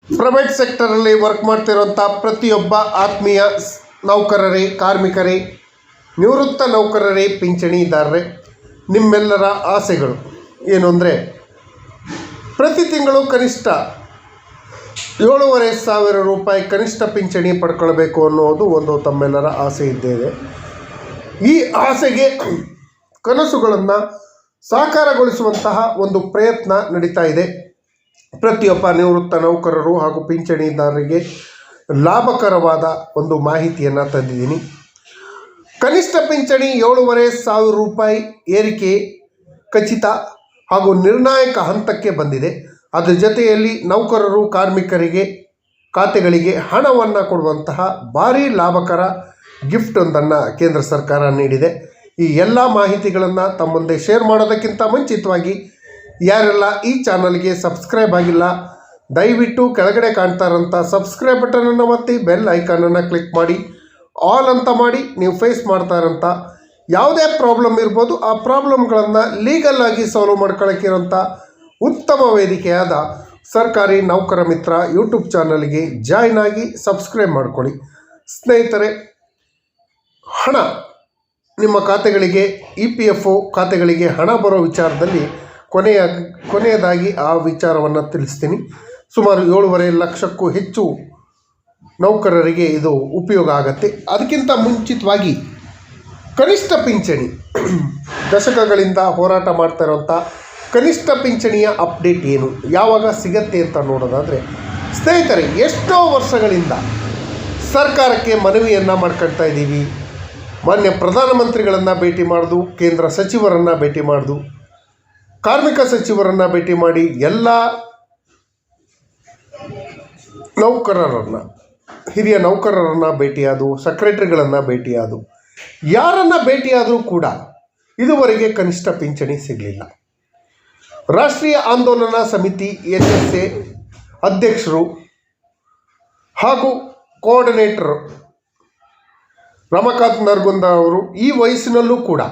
Private ಸೆಕ್ಟರಲ್ಲಿ work ಮಾಡ್ತಿರೋಂಥ ಪ್ರತಿಯೊಬ್ಬ ಆತ್ಮೀಯ ನೌಕರರೇ, ಕಾರ್ಮಿಕರೇ, ನಿವೃತ್ತ ನೌಕರರೇ, ಪಿಂಚಣಿದಾರರೇ, ನಿಮ್ಮೆಲ್ಲರ ಆಸೆಗಳು ಏನು ಅಂದರೆ ಪ್ರತಿ ತಿಂಗಳು ಕನಿಷ್ಠ 7,500 ರೂಪಾಯಿ ಕನಿಷ್ಠ ಪಿಂಚಣಿ ಪಡ್ಕೊಳ್ಬೇಕು ಅನ್ನೋದು ಒಂದು ತಮ್ಮೆಲ್ಲರ ಆಸೆ ಇದ್ದೇವೆ. ಈ ಆಸೆಗೆ ಕನಸುಗಳನ್ನು ಸಾಕಾರಗೊಳಿಸುವಂತಹ ಒಂದು ಪ್ರಯತ್ನ ನಡೀತಾ ಇದೆ. ಪ್ರತಿಯೊಬ್ಬ ನಿವೃತ್ತ ನೌಕರರು ಹಾಗೂ ಪಿಂಚಣಿದಾರರಿಗೆ ಲಾಭಕರವಾದ ಒಂದು ಮಾಹಿತಿಯನ್ನು ತಂದಿದ್ದೀನಿ. ಕನಿಷ್ಠ ಪಿಂಚಣಿ 7,500 ರೂಪಾಯಿ ಏರಿಕೆ ಖಚಿತ ಹಾಗೂ ನಿರ್ಣಾಯಕ ಹಂತಕ್ಕೆ ಬಂದಿದೆ. ಅದರ ಜೊತೆಯಲ್ಲಿ ನೌಕರರು, ಕಾರ್ಮಿಕರಿಗೆ ಖಾತೆಗಳಿಗೆ ಹಣವನ್ನು ಕೊಡುವಂತಹ ಭಾರೀ ಲಾಭಕರ ಗಿಫ್ಟ್ ಒಂದನ್ನು ಕೇಂದ್ರ ಸರ್ಕಾರ ನೀಡಿದೆ. ಈ ಎಲ್ಲ ಮಾಹಿತಿಗಳನ್ನು ತಮ್ಮ ಮುಂದೆ ಶೇರ್ ಮಾಡೋದಕ್ಕಿಂತ ಮುಂಚಿತವಾಗಿ ಯಾರೆಲ್ಲ ಈ ಚಾನಲ್ಗೆ ಸಬ್ಸ್ಕ್ರೈಬ್ ಆಗಿಲ್ಲ, ದಯವಿಟ್ಟು ಕೆಳಗಡೆ ಕಾಣ್ತಾ ಇರೋಂಥ ಸಬ್ಸ್ಕ್ರೈಬ್ ಬಟನನ್ನು ಒತ್ತಿ ಬೆಲ್ ಐಕಾನನ್ನು ಕ್ಲಿಕ್ ಮಾಡಿ ಆಲ್ ಅಂತ ಮಾಡಿ ನೀವು ಫೇಸ್ ಮಾಡ್ತಾ ಇರೋಂಥ ಯಾವುದೇ ಪ್ರಾಬ್ಲಮ್ ಇರ್ಬೋದು ಆ ಪ್ರಾಬ್ಲಮ್ಗಳನ್ನು ಲೀಗಲ್ ಆಗಿ ಸಾಲ್ವ್ ಮಾಡ್ಕೊಳ್ಳೋಕ್ಕಿರೋಂಥ ಉತ್ತಮ ವೇದಿಕೆಯಾದ ಸರ್ಕಾರಿ ನೌಕರ ಮಿತ್ರ ಯೂಟ್ಯೂಬ್ ಚಾನಲ್ಗೆ ಜಾಯ್ನ್ ಆಗಿ ಸಬ್ಸ್ಕ್ರೈಬ್ ಮಾಡ್ಕೊಳ್ಳಿ. ಸ್ನೇಹಿತರೆ, ಹಣ ನಿಮ್ಮ ಖಾತೆಗಳಿಗೆ EPFO ಖಾತೆಗಳಿಗೆ ಹಣ ಬರೋ ವಿಚಾರದಲ್ಲಿ ಕೊನೆಯದಾಗಿ ಆ ವಿಚಾರವನ್ನು ತಿಳಿಸ್ತೀನಿ. ಸುಮಾರು 7.5 ಲಕ್ಷಕ್ಕೂ ಹೆಚ್ಚು ನೌಕರರಿಗೆ ಇದು ಉಪಯೋಗ ಆಗುತ್ತೆ. ಅದಕ್ಕಿಂತ ಮುಂಚಿತವಾಗಿ ಕನಿಷ್ಠ ಪಿಂಚಣಿ ದಶಕಗಳಿಂದ ಹೋರಾಟ ಮಾಡ್ತಾ ಇರೋಂಥ ಕನಿಷ್ಠ ಪಿಂಚಣಿಯ ಅಪ್ಡೇಟ್ ಏನು, ಯಾವಾಗ ಸಿಗತ್ತೆ ಅಂತ ನೋಡೋದಾದರೆ, ಸ್ನೇಹಿತರೆ, ಎಷ್ಟೋ ವರ್ಷಗಳಿಂದ ಸರ್ಕಾರಕ್ಕೆ ಮನವಿಯನ್ನು ಮಾಡ್ಕೊಳ್ತಾ ಇದ್ದೀವಿ. ಮಾನ್ಯ ಪ್ರಧಾನಮಂತ್ರಿಗಳನ್ನು ಭೇಟಿ ಮಾಡೋದು, ಕೇಂದ್ರ ಸಚಿವರನ್ನು ಭೇಟಿ ಮಾಡೋದು, ಕಾರ್ಮಿಕ ಸಚಿವರನ್ನು ಭೇಟಿ ಮಾಡಿ ಎಲ್ಲ ನೌಕರರನ್ನು, ಹಿರಿಯ ನೌಕರರನ್ನು ಭೇಟಿಯಾದು, ಸೆಕ್ರೆಟರಿಗಳನ್ನು ಭೇಟಿಯಾದು, ಯಾರನ್ನು ಭೇಟಿಯಾದರೂ ಕೂಡ ಇದುವರೆಗೆ ಕನಿಷ್ಠ ಪಿಂಚಣಿ ಸಿಗಲಿಲ್ಲ. ರಾಷ್ಟ್ರೀಯ ಆಂದೋಲನ ಸಮಿತಿ NSA ಅಧ್ಯಕ್ಷರು ಹಾಗೂ ಕೋಆರ್ಡಿನೇಟರ್ ರಮಾಕಾಂತ್ ನರಗುಂದ ಅವರು ಈ ವಯಸ್ಸಿನಲ್ಲೂ ಕೂಡ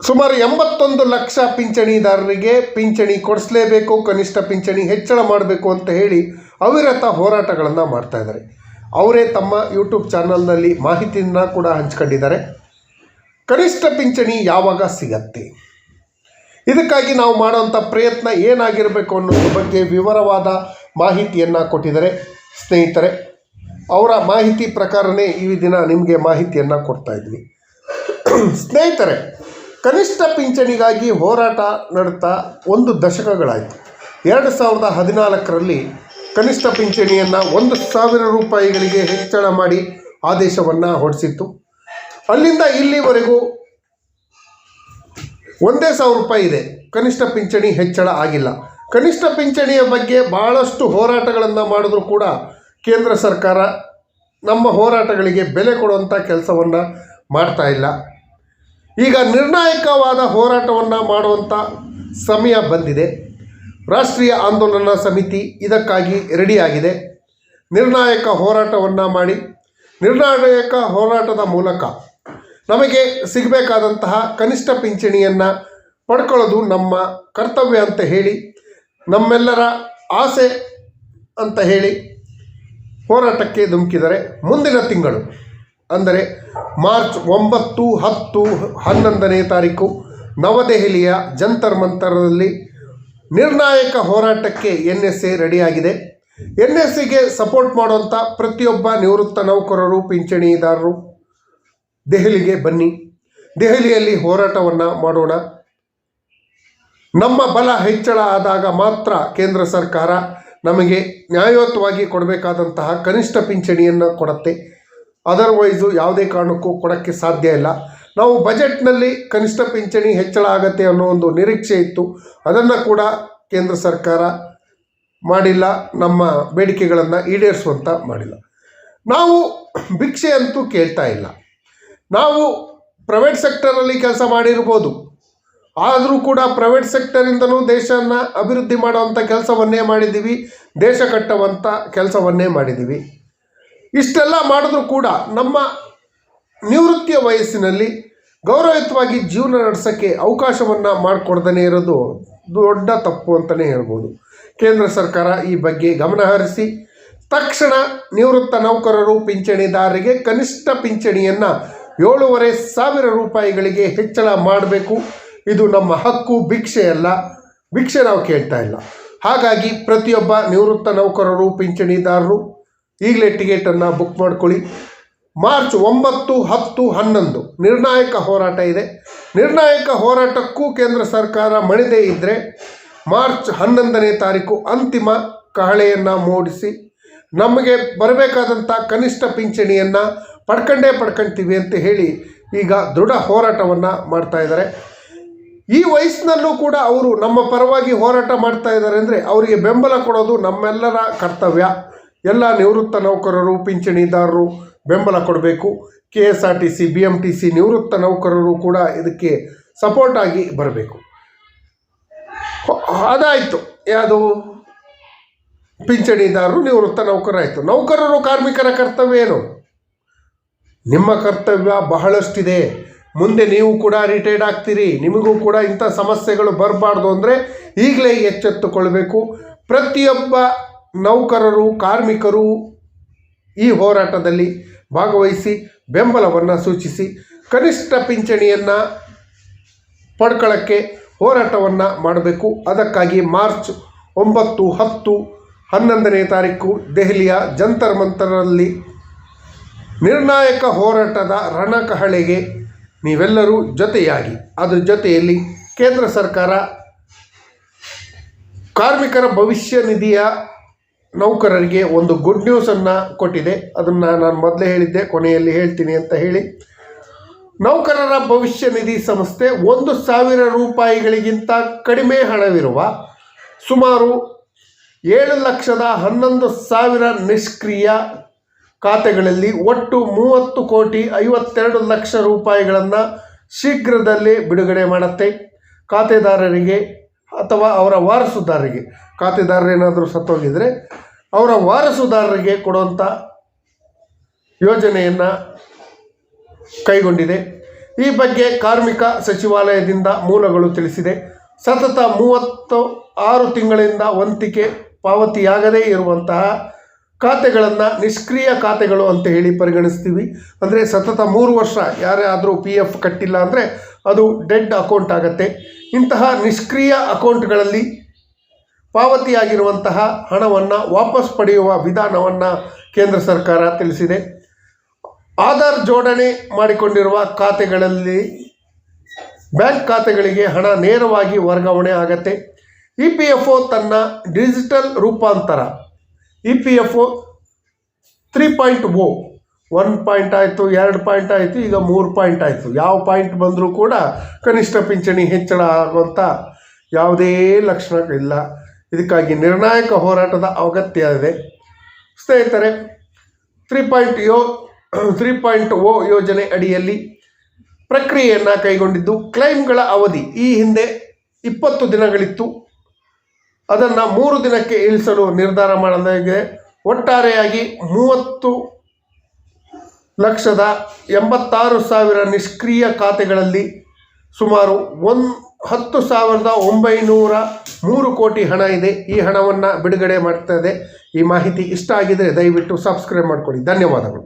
ಸುಮಾರು 81 ಲಕ್ಷ ಪಿಂಚಣಿದಾರರಿಗೆ ಪಿಂಚಣಿ ಕೊಡಿಸಲೇಬೇಕು, ಕನಿಷ್ಠ ಪಿಂಚಣಿ ಹೆಚ್ಚಳ ಮಾಡಬೇಕು ಅಂತ ಹೇಳಿ ಅವಿರತ ಹೋರಾಟಗಳನ್ನು ಮಾಡ್ತಾಯಿದ್ದಾರೆ. ಅವರೇ ತಮ್ಮ ಯೂಟ್ಯೂಬ್ ಚಾನಲ್ನಲ್ಲಿ ಮಾಹಿತಿಯನ್ನು ಕೂಡ ಹಂಚ್ಕೊಂಡಿದ್ದಾರೆ. ಕನಿಷ್ಠ ಪಿಂಚಣಿ ಯಾವಾಗ ಸಿಗತ್ತೆ, ಇದಕ್ಕಾಗಿ ನಾವು ಮಾಡೋಂಥ ಪ್ರಯತ್ನ ಏನಾಗಿರಬೇಕು ಅನ್ನೋದ್ರ ಬಗ್ಗೆ ವಿವರವಾದ ಮಾಹಿತಿಯನ್ನು ಕೊಟ್ಟಿದ್ದಾರೆ. ಸ್ನೇಹಿತರೆ, ಅವರ ಮಾಹಿತಿ ಪ್ರಕಾರನೇ ಈ ದಿನ ನಿಮಗೆ ಮಾಹಿತಿಯನ್ನು ಕೊಡ್ತಾ ಇದ್ವಿ. ಸ್ನೇಹಿತರೆ, ಕನಿಷ್ಠ ಪಿಂಚಣಿಗಾಗಿ ಹೋರಾಟ ನಡೆತಾ 1 ದಶಕಗಳಾಯಿತು. 2014ರಲ್ಲಿ ಕನಿಷ್ಠ ಪಿಂಚಣಿಯನ್ನು 1,000 ರೂಪಾಯಿಗಳಿಗೆ ಹೆಚ್ಚಳ ಮಾಡಿ ಆದೇಶವನ್ನು ಹೊರಡಿಸಿತ್ತು. ಅಲ್ಲಿಂದ ಇಲ್ಲಿವರೆಗೂ 1,000 ರೂಪಾಯಿ ಇದೆ. ಕನಿಷ್ಠ ಪಿಂಚಣಿ ಹೆಚ್ಚಳ ಆಗಿಲ್ಲ. ಕನಿಷ್ಠ ಪಿಂಚಣಿಯ ಬಗ್ಗೆ ಭಾಳಷ್ಟು ಹೋರಾಟಗಳನ್ನು ಮಾಡಿದ್ರೂ ಕೂಡ ಕೇಂದ್ರ ಸರ್ಕಾರ ನಮ್ಮ ಹೋರಾಟಗಳಿಗೆ ಬೆಲೆ ಕೊಡುವಂಥ ಕೆಲಸವನ್ನು ಮಾಡ್ತಾ ಇಲ್ಲ. ಈಗ ನಿರ್ಣಾಯಕವಾದ ಹೋರಾಟವನ್ನು ಮಾಡುವಂಥ ಸಮಯ ಬಂದಿದೆ. ರಾಷ್ಟ್ರೀಯ ಆಂದೋಲನ ಸಮಿತಿ ಇದಕ್ಕಾಗಿ ರೆಡಿಯಾಗಿದೆ. ನಿರ್ಣಾಯಕ ಹೋರಾಟವನ್ನು ಮಾಡಿ, ನಿರ್ಣಾಯಕ ಹೋರಾಟದ ಮೂಲಕ ನಮಗೆ ಸಿಗಬೇಕಾದಂತಹ ಕನಿಷ್ಠ ಪಿಂಚಣಿಯನ್ನು ಪಡ್ಕೊಳ್ಳೋದು ನಮ್ಮ ಕರ್ತವ್ಯ ಅಂತ ಹೇಳಿ, ನಮ್ಮೆಲ್ಲರ ಆಸೆ ಅಂತ ಹೇಳಿ ಹೋರಾಟಕ್ಕೆ ಧುಮುಕಿದರೆ ಮುಂದಿನ ತಿಂಗಳು ಅಂದರೆ ಮಾರ್ಚ್ 9, 10, 11ನೇ ತಾರೀಕು ನವದೆಹಲಿಯ ಜಂತರ್ ಮಂತರದಲ್ಲಿ ನಿರ್ಣಾಯಕ ಹೋರಾಟಕ್ಕೆ NSA ರೆಡಿಯಾಗಿದೆ. NSAಗೆ ಸಪೋರ್ಟ್ ಮಾಡುವಂಥ ಪ್ರತಿಯೊಬ್ಬ ನಿವೃತ್ತ ನೌಕರರು, ಪಿಂಚಣಿದಾರರು ದೆಹಲಿಗೆ ಬನ್ನಿ. ದೆಹಲಿಯಲ್ಲಿ ಹೋರಾಟವನ್ನು ಮಾಡೋಣ. ನಮ್ಮ ಬಲ ಹೆಚ್ಚಳ ಆದಾಗ ಮಾತ್ರ ಕೇಂದ್ರ ಸರ್ಕಾರ ನಮಗೆ ನ್ಯಾಯಯುತವಾಗಿ ಕೊಡಬೇಕಾದಂತಹ ಕನಿಷ್ಠ ಪಿಂಚಣಿಯನ್ನು ಕೊಡುತ್ತೆ. ಅದರ್ವೈಸು ಯಾವುದೇ ಕಾರಣಕ್ಕೂ ಕೊಡೋಕ್ಕೆ ಸಾಧ್ಯ ಇಲ್ಲ. ನಾವು ಬಜೆಟ್ನಲ್ಲಿ ಕನಿಷ್ಠ ಪಿಂಚಣಿ ಹೆಚ್ಚಳ ಆಗುತ್ತೆ ಅನ್ನೋ ಒಂದು ನಿರೀಕ್ಷೆ ಇತ್ತು. ಅದನ್ನು ಕೂಡ ಕೇಂದ್ರ ಸರ್ಕಾರ ಮಾಡಿಲ್ಲ. ನಮ್ಮ ಬೇಡಿಕೆಗಳನ್ನು ಈಡೇರಿಸುವಂತ ಮಾಡಿಲ್ಲ. ನಾವು ಭಿಕ್ಷೆ ಅಂತೂ ಕೇಳ್ತಾ ಇಲ್ಲ. ನಾವು ಪ್ರೈವೇಟ್ ಸೆಕ್ಟರಲ್ಲಿ ಕೆಲಸ ಮಾಡಿರ್ಬೋದು, ಆದರೂ ಕೂಡ ಪ್ರೈವೇಟ್ ಸೆಕ್ಟರಿಂದಲೂ ದೇಶವನ್ನು ಅಭಿವೃದ್ಧಿ ಮಾಡುವಂಥ ಕೆಲಸವನ್ನೇ ಮಾಡಿದ್ದೀವಿ, ದೇಶ ಕಟ್ಟುವಂಥ ಕೆಲಸವನ್ನೇ ಮಾಡಿದ್ದೀವಿ. ಇಷ್ಟೆಲ್ಲ ಮಾಡಿದ್ರೂ ಕೂಡ ನಮ್ಮ ನಿವೃತ್ತಿಯ ವಯಸ್ಸಿನಲ್ಲಿ ಗೌರವಯುತವಾಗಿ ಜೀವನ ನಡೆಸೋಕ್ಕೆ ಅವಕಾಶವನ್ನು ಮಾಡಿಕೊಡ್ದೇ ಇರೋದು ದೊಡ್ಡ ತಪ್ಪು ಅಂತಲೇ ಹೇಳ್ಬೋದು. ಕೇಂದ್ರ ಸರ್ಕಾರ ಈ ಬಗ್ಗೆ ಗಮನಹರಿಸಿ ತಕ್ಷಣ ನಿವೃತ್ತ ನೌಕರರು ಪಿಂಚಣಿದಾರರಿಗೆ ಕನಿಷ್ಠ ಪಿಂಚಣಿಯನ್ನು 7,500 ರೂಪಾಯಿಗಳಿಗೆ ಹೆಚ್ಚಳ ಮಾಡಬೇಕು. ಇದು ನಮ್ಮ ಹಕ್ಕು, ಭಿಕ್ಷೆಯಲ್ಲ. ಭಿಕ್ಷೆ ನಾವು ಕೇಳ್ತಾ ಇಲ್ಲ. ಹಾಗಾಗಿ ಪ್ರತಿಯೊಬ್ಬ ನಿವೃತ್ತ ನೌಕರರು ಪಿಂಚಣಿದಾರರು ಈಗಲೇ ಟಿಕೆಟನ್ನು ಬುಕ್ ಮಾಡ್ಕೊಳ್ಳಿ. ಮಾರ್ಚ್ 9, 10, 11 ನಿರ್ಣಾಯಕ ಹೋರಾಟ ಇದೆ. ನಿರ್ಣಾಯಕ ಹೋರಾಟಕ್ಕೂ ಕೇಂದ್ರ ಸರ್ಕಾರ ಮಣಿದೇ ಇದ್ದರೆ ಮಾರ್ಚ್ 11ನೇ ತಾರೀಕು ಅಂತಿಮ ಕಹಳೆಯನ್ನು ಮೂಡಿಸಿ ನಮಗೆ ಬರಬೇಕಾದಂಥ ಕನಿಷ್ಠ ಪಿಂಚಣಿಯನ್ನು ಪಡ್ಕೊಳ್ತೀವಿ ಅಂತ ಹೇಳಿ ಈಗ ದೃಢ ಹೋರಾಟವನ್ನು ಮಾಡ್ತಾ ಇದ್ದಾರೆ. ಈ ವಯಸ್ಸಿನಲ್ಲೂ ಕೂಡ ಅವರು ನಮ್ಮ ಪರವಾಗಿ ಹೋರಾಟ ಮಾಡ್ತಾ ಇದ್ದಾರೆ ಅಂದರೆ ಅವರಿಗೆ ಬೆಂಬಲ ಕೊಡೋದು ನಮ್ಮೆಲ್ಲರ ಕರ್ತವ್ಯ. ಎಲ್ಲ ನಿವೃತ್ತ ನೌಕರರು ಪಿಂಚಣಿದಾರರು ಬೆಂಬಲ ಕೊಡಬೇಕು. KSRTC, BMTC ನಿವೃತ್ತ ನೌಕರರು ಕೂಡ ಇದಕ್ಕೆ ಸಪೋರ್ಟ್ ಆಗಿ ಬರಬೇಕು. ಅದಾಯಿತು, ಯಾವುದು ಪಿಂಚಣಿದಾರರು ನಿವೃತ್ತ ನೌಕರರಾಯಿತು. ನೌಕರರು ಕಾರ್ಮಿಕರ ಕರ್ತವ್ಯ ಏನು? ನಿಮ್ಮ ಕರ್ತವ್ಯ ಬಹಳಷ್ಟಿದೆ. ಮುಂದೆ ನೀವು ಕೂಡ ರಿಟೈರ್ಡ್ ಆಗ್ತೀರಿ. ನಿಮಗೂ ಕೂಡ ಇಂಥ ಸಮಸ್ಯೆಗಳು ಬರಬಾರ್ದು ಅಂದರೆ ಈಗಲೇ ಎಚ್ಚೆತ್ತುಕೊಳ್ಬೇಕು. ಪ್ರತಿಯೊಬ್ಬ ನೌಕರರು ಕಾರ್ಮಿಕರು ಈ ಹೋರಾಟದಲ್ಲಿ ಭಾಗವಹಿಸಿ ಬೆಂಬಲವನ್ನು ಸೂಚಿಸಿ ಕನಿಷ್ಠ ಪಿಂಚಣಿಯನ್ನು ಪಡ್ಕೊಳ್ಳೋಕ್ಕೆ ಹೋರಾಟವನ್ನು ಮಾಡಬೇಕು. ಅದಕ್ಕಾಗಿ ಮಾರ್ಚ್ 9, 10, 11ನೇ ತಾರೀಕು ದೆಹಲಿಯ ಜಂತರ್ ಮಂತರಲ್ಲಿ ನಿರ್ಣಾಯಕ ಹೋರಾಟದ ರಣಕಹಳೆಗೆ ನೀವೆಲ್ಲರೂ ಜೊತೆಯಾಗಿ, ಅದರ ಜೊತೆಯಲ್ಲಿ ಕೇಂದ್ರ ಸರ್ಕಾರ ಕಾರ್ಮಿಕರ ಭವಿಷ್ಯ ನಿಧಿಯ ನೌಕರರಿಗೆ ಒಂದು ಗುಡ್ ನ್ಯೂಸನ್ನು ಕೊಟ್ಟಿದೆ. ಅದನ್ನು ನಾನು ಮೊದಲೇ ಹೇಳಿದ್ದೆ, ಕೊನೆಯಲ್ಲಿ ಹೇಳ್ತೀನಿ ಅಂತ ಹೇಳಿ. ನೌಕರರ ಭವಿಷ್ಯ ನಿಧಿ ಸಂಸ್ಥೆ 1,000 ರೂಪಾಯಿಗಳಿಗಿಂತ ಕಡಿಮೆ ಹಣವಿರುವ ಸುಮಾರು 7,11,000 ನಿಷ್ಕ್ರಿಯ ಖಾತೆಗಳಲ್ಲಿ ಒಟ್ಟು 30,52,00,000 ರೂಪಾಯಿಗಳನ್ನು ಶೀಘ್ರದಲ್ಲೇ ಬಿಡುಗಡೆ ಮಾಡುತ್ತೆ. ಖಾತೆದಾರರಿಗೆ ಅಥವಾ ಅವರ ವಾರಸುದಾರರಿಗೆ, ಖಾತೆದಾರರೇನಾದರೂ ಸತ್ತೋಗಿದರೆ ಅವರ ವಾರಸುದಾರರಿಗೆ ಕೊಡುವಂಥ ಯೋಜನೆಯನ್ನು ಕೈಗೊಂಡಿದೆ. ಈ ಬಗ್ಗೆ ಕಾರ್ಮಿಕ ಸಚಿವಾಲಯದಿಂದ ಮೂಲಗಳು ತಿಳಿಸಿದೆ. ಸತತ 36 ತಿಂಗಳಿಂದ ವಂತಿಗೆ ಪಾವತಿಯಾಗದೇ ಇರುವಂತಹ ಖಾತೆಗಳನ್ನು ನಿಷ್ಕ್ರಿಯ ಖಾತೆಗಳು ಅಂತ ಹೇಳಿ ಪರಿಗಣಿಸ್ತೀವಿ. ಅಂದರೆ ಸತತ 3 ವರ್ಷ ಯಾರಾದರೂ PF ಕಟ್ಟಿಲ್ಲ ಅಂದರೆ ಅದು ಡೆಡ್ ಅಕೌಂಟ್ ಆಗುತ್ತೆ. ಇಂತಹ ನಿಷ್ಕ್ರಿಯ ಅಕೌಂಟ್ಗಳಲ್ಲಿ ಪಾವತಿಯಾಗಿರುವಂತಹ ಹಣವನ್ನು ವಾಪಸ್ ಪಡೆಯುವ ವಿಧಾನವನ್ನು ಕೇಂದ್ರ ಸರ್ಕಾರ ತಿಳಿಸಿದೆ. ಆಧಾರ್ ಜೋಡಣೆ ಮಾಡಿಕೊಂಡಿರುವ ಖಾತೆಗಳಲ್ಲಿ ಬ್ಯಾಂಕ್ ಖಾತೆಗಳಿಗೆ ಹಣ ನೇರವಾಗಿ ವರ್ಗಾವಣೆ ಆಗುತ್ತೆ. EPFO ತನ್ನ ಡಿಜಿಟಲ್ ರೂಪಾಂತರ EPFO 3.0 1 ಪಾಯಿಂಟ್ ಆಯಿತು, 2 ಪಾಯಿಂಟ್ ಆಯಿತು, ಈಗ 3 ಪಾಯಿಂಟ್ ಆಯಿತು. ಯಾವ ಪಾಯಿಂಟ್ ಬಂದರೂ ಕೂಡ ಕನಿಷ್ಠ ಪಿಂಚಣಿ ಹೆಚ್ಚಳ ಆಗುವಂಥ ಯಾವುದೇ ಲಕ್ಷಣ ಇಲ್ಲ. ಇದಕ್ಕಾಗಿ ನಿರ್ಣಾಯಕ ಹೋರಾಟದ ಅಗತ್ಯ ಇದೆ. ಸ್ನೇಹಿತರೆ, 3.0 ಯೋಜನೆ ಅಡಿಯಲ್ಲಿ ಪ್ರಕ್ರಿಯೆಯನ್ನು ಕೈಗೊಂಡಿದ್ದು ಕ್ಲೈಮ್ಗಳ ಅವಧಿ ಈ ಹಿಂದೆ 20 ದಿನಗಳಿತ್ತು. ಅದನ್ನು 3 ದಿನಕ್ಕೆ ಇಳಿಸಲು ನಿರ್ಧಾರ ಮಾಡಲಾಗಿದೆ. ಒಟ್ಟಾರೆಯಾಗಿ 30,86,000 ನಿಷ್ಕ್ರಿಯ ಖಾತೆಗಳಲ್ಲಿ ಸುಮಾರು 10,903 ಕೋಟಿ ಹಣ ಇದೆ. ಈ ಹಣವನ್ನು ಬಿಡುಗಡೆ ಮಾಡ್ತಾ ಇದೆ. ಈ ಮಾಹಿತಿ ಇಷ್ಟ ಆಗಿದರೆ ದಯವಿಟ್ಟು ಸಬ್ಸ್ಕ್ರೈಬ್ ಮಾಡಿಕೊಡಿ. ಧನ್ಯವಾದಗಳು.